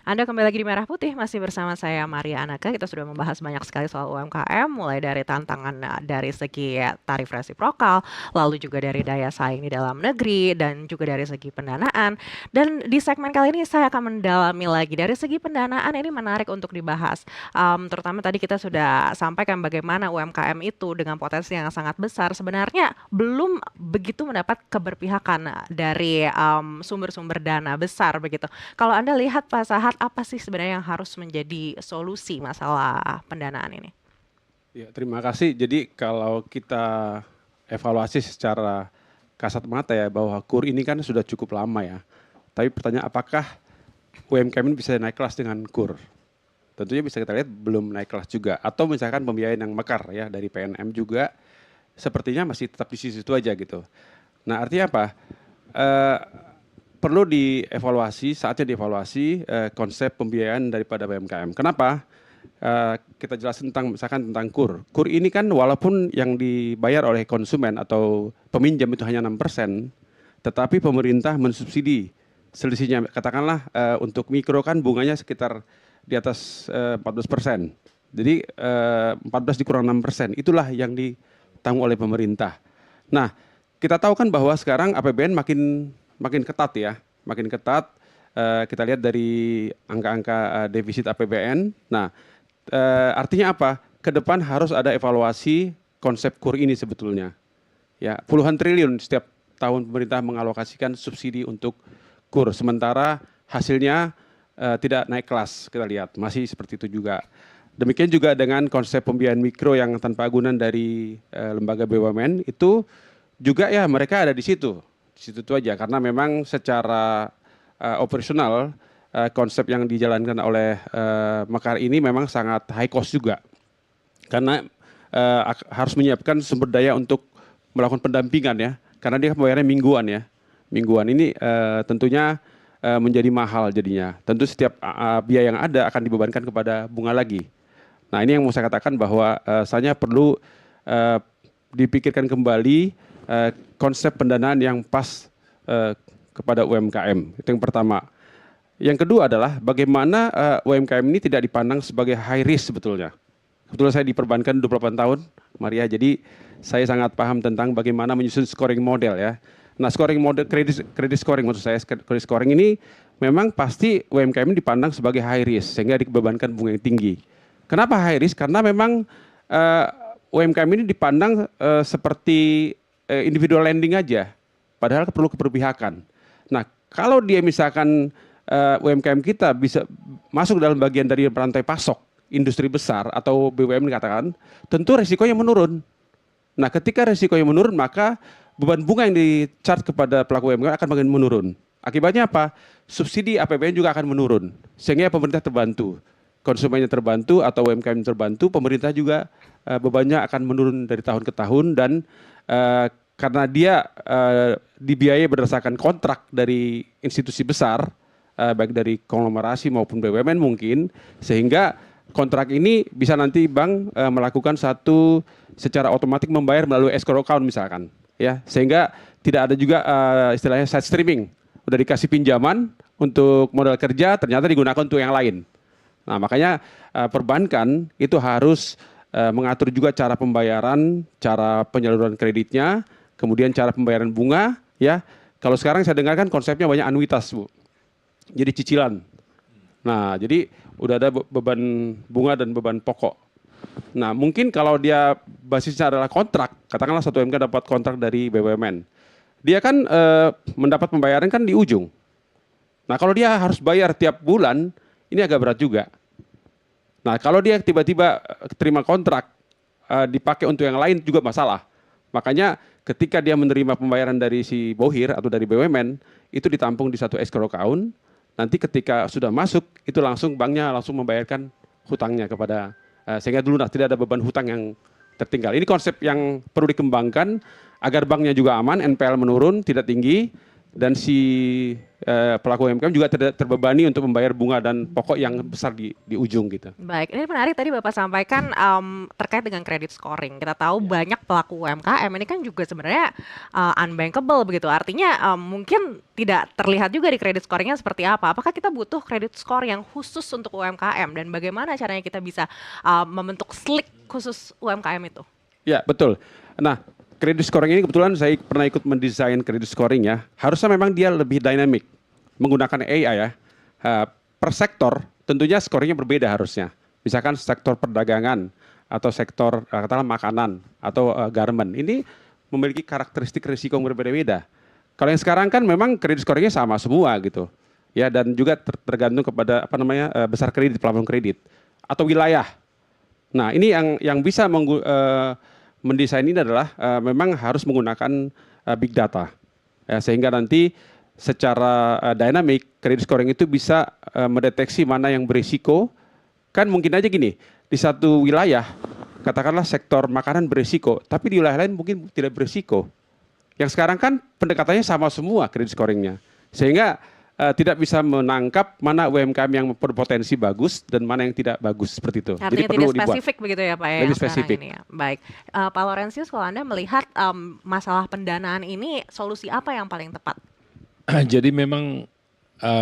Anda kembali lagi di Merah Putih, masih bersama saya Maria Anaka. Kita sudah membahas banyak sekali soal UMKM, mulai dari tantangan dari segi tarif resiprokal, lalu juga dari daya saing di dalam negeri, dan juga dari segi pendanaan. Dan di segmen kali ini saya akan mendalami lagi dari segi pendanaan, ini menarik untuk dibahas. Terutama tadi kita sudah sampaikan bagaimana UMKM itu dengan potensi yang sangat besar sebenarnya belum begitu mendapat keberpihakan dari sumber-sumber dana besar begitu. Kalau Anda lihat Pak Sahat, apa sih sebenarnya yang harus menjadi solusi masalah pendanaan ini? Ya, terima kasih. Jadi kalau kita evaluasi secara kasat mata ya bahwa KUR ini kan sudah cukup lama ya. Tapi pertanyaan apakah UMKM ini bisa naik kelas dengan KUR? Tentunya bisa kita lihat belum naik kelas juga. Atau misalkan pembiayaan yang mekar ya dari PNM juga sepertinya masih tetap di situ aja gitu. Nah artinya apa? Eh, Perlu dievaluasi, saatnya dievaluasi konsep pembiayaan daripada UMKM. Kenapa? Kita jelasin tentang misalkan tentang KUR. KUR ini kan walaupun yang dibayar oleh konsumen atau peminjam itu hanya 6%, tetapi pemerintah mensubsidi selisihnya. Katakanlah untuk mikro kan bunganya sekitar di atas 14%. Jadi 14 dikurang 6%, itulah yang ditanggung oleh pemerintah. Nah, kita tahu kan bahwa sekarang APBN makin ketat ya, makin ketat. Kita lihat dari angka-angka defisit APBN. Nah, artinya apa? Ke depan harus ada evaluasi konsep KUR ini sebetulnya. Ya, puluhan triliun setiap tahun pemerintah mengalokasikan subsidi untuk KUR. Sementara hasilnya tidak naik kelas, kita lihat masih seperti itu juga. Demikian juga dengan konsep pembiayaan mikro yang tanpa agunan dari lembaga BUMN itu juga ya mereka ada di situ itu aja karena memang secara operasional konsep yang dijalankan oleh Mekar ini memang sangat high cost juga karena harus menyiapkan sumber daya untuk melakukan pendampingan ya karena dia pembayarannya mingguan ini tentunya menjadi mahal jadinya tentu setiap biaya yang ada akan dibebankan kepada bunga lagi. Nah ini yang mau saya katakan bahwa saya perlu dipikirkan kembali konsep pendanaan yang pas kepada UMKM. Itu yang pertama. Yang kedua adalah bagaimana UMKM ini tidak dipandang sebagai high risk sebetulnya. Kebetulan saya di perbankan 28 tahun, Maria, jadi saya sangat paham tentang bagaimana menyusun scoring model ya. Nah, scoring model kredit scoring maksud saya, kredit scoring ini memang pasti UMKM ini dipandang sebagai high risk sehingga dibebankan bunga yang tinggi. Kenapa high risk? Karena memang UMKM ini dipandang seperti individual lending aja, padahal perlu keberpihakan. Nah, kalau dia misalkan UMKM kita bisa masuk dalam bagian dari rantai pasok industri besar atau BUMN dikatakan, tentu risikonya menurun. Nah, ketika risikonya menurun, maka beban bunga yang di-charge kepada pelaku UMKM akan makin menurun. Akibatnya apa? Subsidi APBN juga akan menurun, sehingga pemerintah terbantu. Konsumennya terbantu atau UMKM terbantu, pemerintah juga bebannya akan menurun dari tahun ke tahun dan karena dia dibiayai berdasarkan kontrak dari institusi besar, baik dari konglomerasi maupun BUMN mungkin, sehingga kontrak ini bisa nanti bank melakukan satu secara otomatis membayar melalui escrow account misalkan, ya sehingga tidak ada juga istilahnya side streaming, udah dikasih pinjaman untuk modal kerja ternyata digunakan untuk yang lain. Nah makanya perbankan itu harus mengatur juga cara pembayaran, cara penyaluran kreditnya, kemudian cara pembayaran bunga, ya. Kalau sekarang saya dengar kan konsepnya banyak anuitas, Bu. Jadi cicilan. Nah, jadi udah ada beban bunga dan beban pokok. Nah, mungkin kalau dia basisnya adalah kontrak, katakanlah satu MK dapat kontrak dari BUMN. Dia kan mendapat pembayaran kan di ujung. Nah, kalau dia harus bayar tiap bulan, ini agak berat juga. Nah, kalau dia tiba-tiba terima kontrak dipakai untuk yang lain juga masalah. Makanya ketika dia menerima pembayaran dari si Bohir atau dari BUMN, itu ditampung di satu escrow account. Nanti ketika sudah masuk, itu langsung banknya langsung membayarkan hutangnya kepada sehingga dulu tidak ada beban hutang yang tertinggal. Ini konsep yang perlu dikembangkan agar banknya juga aman, NPL menurun, tidak tinggi, dan si pelaku UMKM juga terbebani untuk membayar bunga dan pokok yang besar di ujung gitu. Baik, ini menarik tadi Bapak sampaikan terkait dengan credit scoring. Kita tahu Ya. banyak pelaku UMKM ini kan juga sebenarnya unbankable begitu. Artinya mungkin tidak terlihat juga di credit scoringnya seperti apa. Apakah kita butuh credit score yang khusus untuk UMKM dan bagaimana caranya kita bisa membentuk slick khusus UMKM itu? Ya, betul. Nah, credit scoring ini kebetulan saya pernah ikut mendesain credit scoring ya. Harusnya memang dia lebih dynamic menggunakan AI ya. Per sektor tentunya scoringnya berbeda harusnya. Misalkan sektor perdagangan atau sektor katakanlah makanan atau garment. Ini memiliki karakteristik risiko yang berbeda-beda. Kalau yang sekarang kan memang kredit scoringnya sama semua gitu. Ya, dan juga tergantung kepada apa namanya besar kredit, plafon kredit atau wilayah. Nah, ini yang bisa mendesain ini adalah memang harus menggunakan big data. Ya, sehingga nanti secara dynamic credit scoring itu bisa mendeteksi mana yang berisiko. Kan mungkin aja gini, di satu wilayah katakanlah sektor makanan berisiko, tapi di wilayah lain mungkin tidak berisiko. Yang sekarang kan pendekatannya sama semua credit scoringnya. Sehingga tidak bisa menangkap mana UMKM yang berpotensi bagus dan mana yang tidak bagus seperti itu. Jadi Artinya perlu tidak dibuat spesifik begitu ya Pak ya lebih yang sekarang spesifik. ini ya. Baik, Pak Laurentius kalau Anda melihat masalah pendanaan ini solusi apa yang paling tepat? Jadi memang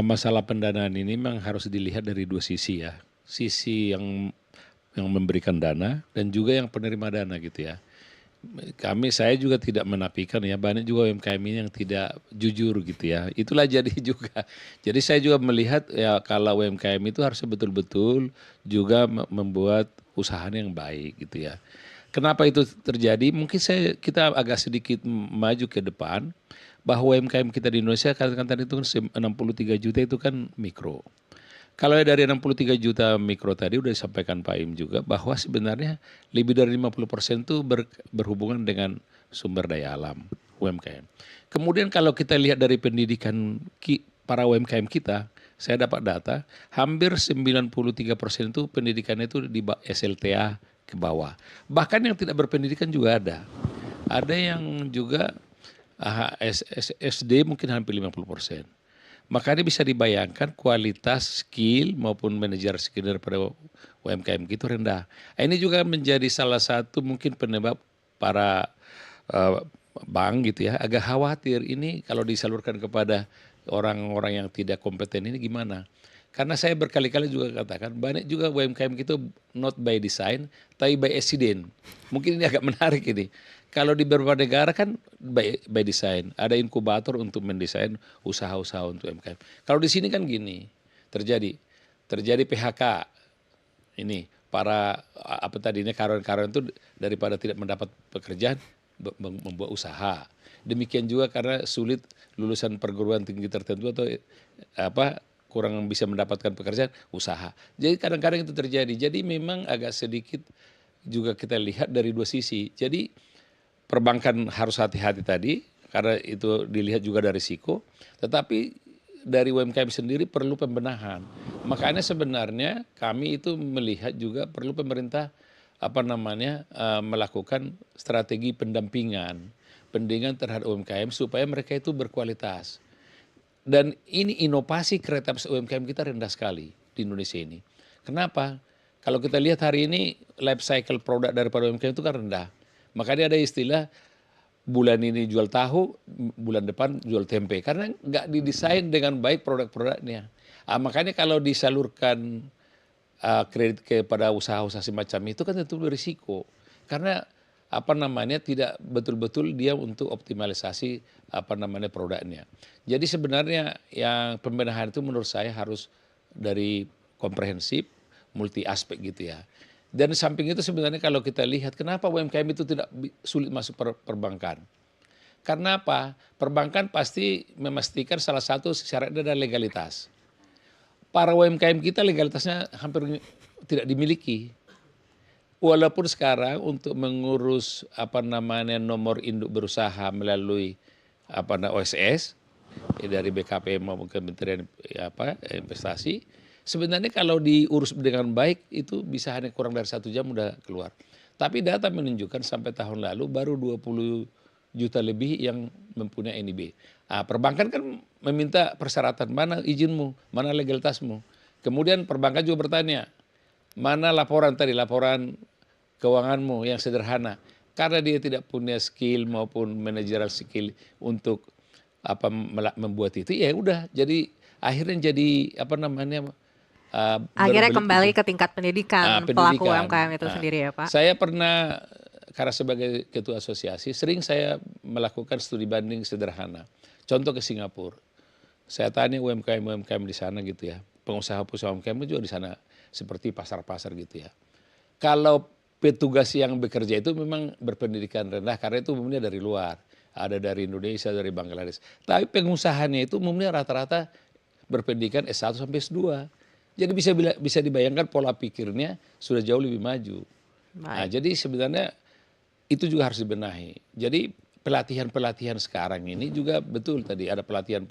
masalah pendanaan ini memang harus dilihat dari dua sisi ya. Sisi yang memberikan dana dan juga yang penerima dana gitu ya. Saya juga tidak menafikan ya, banyak juga UMKM ini yang tidak jujur gitu ya. Itulah jadi juga. Jadi saya juga melihat ya kalau UMKM itu harus betul-betul juga membuat usahanya yang baik gitu ya. Kenapa itu terjadi? Mungkin kita agak sedikit maju ke depan bahwa UMKM kita di Indonesia katakan tadi itu kan 63 juta itu kan mikro. Kalau dari 63 juta mikro tadi udah disampaikan Pak Im juga bahwa sebenarnya lebih dari 50% itu berhubungan dengan sumber daya alam UMKM. Kemudian kalau kita lihat dari pendidikan para UMKM kita, saya dapat data hampir 93% itu pendidikannya itu di SLTA ke bawah. Bahkan yang tidak berpendidikan juga ada. Ada yang juga SD mungkin hampir 50%. Makanya bisa dibayangkan kualitas skill maupun manajer skill daripada UMKM itu rendah. Ini juga menjadi salah satu mungkin penyebab para bank gitu ya agak khawatir ini kalau disalurkan kepada orang-orang yang tidak kompeten ini gimana. Karena saya berkali-kali juga katakan banyak juga UMKM itu not by design tapi by accident. Mungkin ini agak menarik ini. Kalau di beberapa negara kan by design, ada inkubator untuk mendesain usaha-usaha untuk UMKM. Kalau di sini kan gini, terjadi PHK. Ini para apa tadinya karyawan-karyawan itu daripada tidak mendapat pekerjaan membuat usaha. Demikian juga karena sulit lulusan perguruan tinggi tertentu atau kurang bisa mendapatkan pekerjaan, usaha. Jadi kadang-kadang itu terjadi. Jadi memang agak sedikit juga kita lihat dari dua sisi. Jadi perbankan harus hati-hati tadi karena itu dilihat juga dari risiko, tetapi dari UMKM sendiri perlu pembenahan. Makanya sebenarnya kami itu melihat juga perlu pemerintah melakukan strategi pendampingan terhadap UMKM supaya mereka itu berkualitas. Dan ini inovasi kreatif UMKM kita rendah sekali di Indonesia ini. Kenapa? Kalau kita lihat hari ini life cycle produk daripada UMKM itu kan rendah. Makanya ada istilah bulan ini jual tahu, bulan depan jual tempe. Karena nggak didesain dengan baik produk-produknya. Makanya kalau disalurkan kredit kepada usaha-usaha semacam itu kan tentu berisiko. Karena tidak betul-betul dia untuk optimalisasi produknya. Jadi sebenarnya yang pembenahan itu menurut saya harus dari komprehensif, multi aspek gitu ya. Dan di samping itu sebenarnya kalau kita lihat kenapa UMKM itu tidak sulit masuk perbankan. Karena apa? Perbankan pasti memastikan salah satu syaratnya adalah legalitas. Para UMKM kita legalitasnya hampir tidak dimiliki. Walaupun sekarang untuk mengurus nomor induk berusaha melalui OSS dari BKPM maupun Kementerian Investasi, sebenarnya kalau diurus dengan baik itu bisa hanya kurang dari 1 jam udah keluar. Tapi data menunjukkan sampai tahun lalu baru 20 juta lebih yang mempunyai NIB. Perbankan kan meminta persyaratan, mana izinmu, mana legalitasmu. Kemudian perbankan juga bertanya, mana laporan keuanganmu yang sederhana. Karena dia tidak punya skill maupun managerial skill untuk membuat itu, ya udah. Jadi akhirnya jadi Akhirnya berbelit kembali itu. ke tingkat pendidikan pelaku Pendidikan. UMKM itu sendiri ya Pak. Saya pernah, karena sebagai ketua asosiasi, sering saya melakukan studi banding sederhana. Contoh ke Singapura. Saya tanya UMKM di sana gitu ya. Pengusaha-pengusaha UMKM juga di sana seperti pasar-pasar gitu ya. Kalau petugas yang bekerja itu memang berpendidikan rendah karena itu umumnya dari luar. Ada dari Indonesia, dari Bangladesh. Tapi pengusahanya itu umumnya rata-rata berpendidikan S1 sampai S2. Jadi bisa dibayangkan pola pikirnya sudah jauh lebih maju. Nah, jadi sebenarnya itu juga harus dibenahi. Jadi pelatihan sekarang ini juga betul tadi ada pelatihan,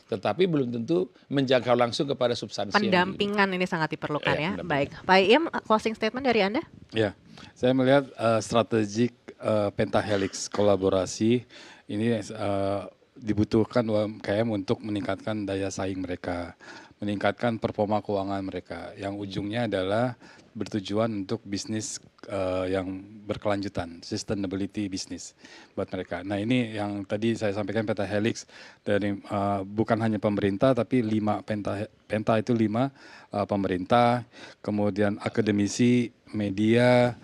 tetapi belum tentu menjangkau langsung kepada substansi. Pendampingan ini sangat diperlukan ya. Baik, Pak Iim, closing statement dari Anda? Ya, saya melihat strategik pentahelix kolaborasi ini dibutuhkan UMKM untuk meningkatkan daya saing mereka, meningkatkan performa keuangan mereka, yang ujungnya adalah bertujuan untuk bisnis yang berkelanjutan, sustainability bisnis buat mereka. Nah ini yang tadi saya sampaikan pentahelix dari bukan hanya pemerintah tapi 5 penta itu 5 pemerintah, kemudian akademisi, media,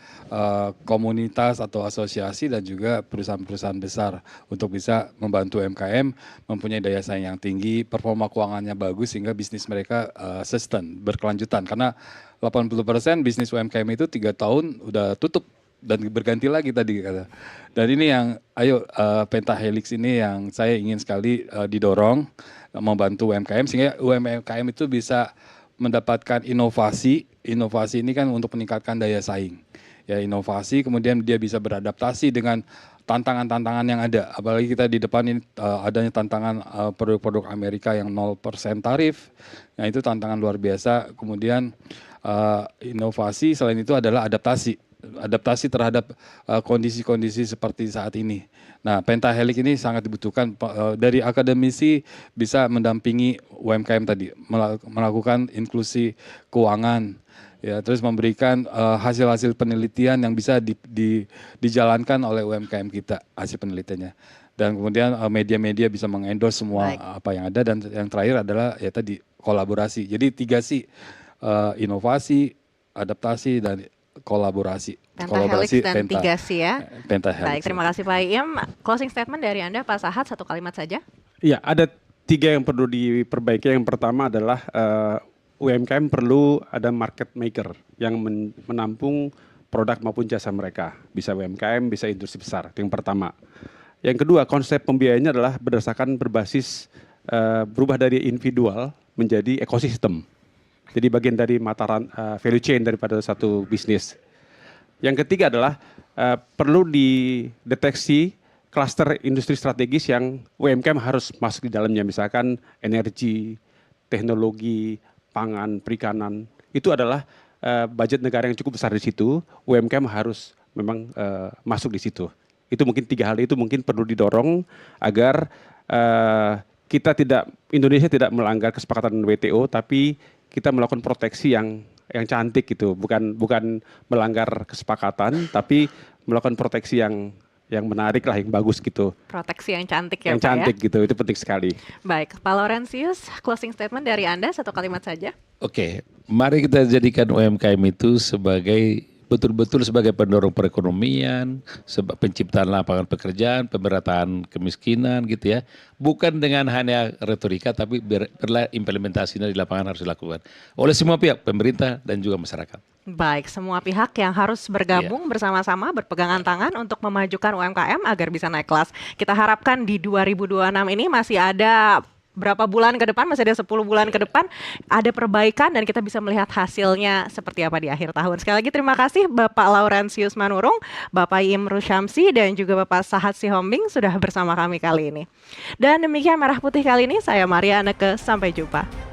komunitas atau asosiasi dan juga perusahaan-perusahaan besar untuk bisa membantu UMKM mempunyai daya saing yang tinggi, performa keuangannya bagus sehingga bisnis mereka sustain, berkelanjutan. Karena 80% bisnis UMKM itu 3 tahun udah tutup dan berganti lagi tadi kata. Dan ini yang pentahelix ini yang saya ingin sekali didorong membantu UMKM sehingga UMKM itu bisa mendapatkan inovasi. Inovasi ini kan untuk meningkatkan daya saing. Ya inovasi kemudian dia bisa beradaptasi dengan tantangan-tantangan yang ada. Apalagi kita di depan ini adanya tantangan produk-produk Amerika yang 0% tarif. Nah itu tantangan luar biasa. Kemudian inovasi selain itu adalah adaptasi terhadap kondisi-kondisi seperti saat ini. Nah, pentahelix ini sangat dibutuhkan dari akademisi bisa mendampingi UMKM tadi, melakukan inklusi keuangan, ya, terus memberikan hasil-hasil penelitian yang bisa dijalankan oleh UMKM kita, hasil penelitiannya. Dan kemudian media-media bisa mengendorse semua apa yang ada, dan yang terakhir adalah ya tadi kolaborasi. Jadi 3 sih. Inovasi, adaptasi, dan kolaborasi. Pentahelix dan 3 C ya. Pentahelix. Baik, terima kasih Pak Iim. Closing statement dari Anda Pak Sahat, 1 kalimat saja. Iya, ada 3 yang perlu diperbaiki. Yang pertama adalah UMKM perlu ada market maker yang menampung produk maupun jasa mereka. Bisa UMKM, bisa industri besar. Itu yang pertama. Yang kedua, konsep pembiayaannya adalah berdasarkan berbasis berubah dari individual menjadi ekosistem. Jadi bagian dari mata value chain daripada satu bisnis. Yang ketiga adalah perlu dideteksi klaster industri strategis yang UMKM harus masuk di dalamnya. Misalkan energi, teknologi, pangan, perikanan. Itu adalah budget negara yang cukup besar di situ. UMKM harus memang masuk di situ. Itu mungkin 3 hal itu mungkin perlu didorong agar Indonesia tidak melanggar kesepakatan WTO, tapi kita melakukan proteksi yang cantik gitu, bukan melanggar kesepakatan, tapi melakukan proteksi yang menarik lah, yang bagus gitu. Proteksi yang cantik ya Yang Pak cantik ya? gitu, itu penting sekali. Baik, Pak Laurentius, closing statement dari Anda 1 kalimat saja. Oke, mari kita jadikan UMKM itu betul-betul sebagai pendorong perekonomian, penciptaan lapangan pekerjaan, pemerataan kemiskinan gitu ya. Bukan dengan hanya retorika, tapi implementasinya di lapangan harus dilakukan oleh semua pihak, pemerintah dan juga masyarakat. Baik, semua pihak yang harus bergabung bersama-sama, berpegangan tangan untuk memajukan UMKM agar bisa naik kelas. Kita harapkan di 2026 ini masih ada berapa bulan ke depan, masih ada 10 bulan ke depan, ada perbaikan dan kita bisa melihat hasilnya seperti apa di akhir tahun. Sekali lagi terima kasih Bapak Laurentius Manurung, Bapak Iim Rushamsi, dan juga Bapak Sahat Sihombing sudah bersama kami kali ini. Dan demikian Merah Putih kali ini, saya Maria Anneke, sampai jumpa.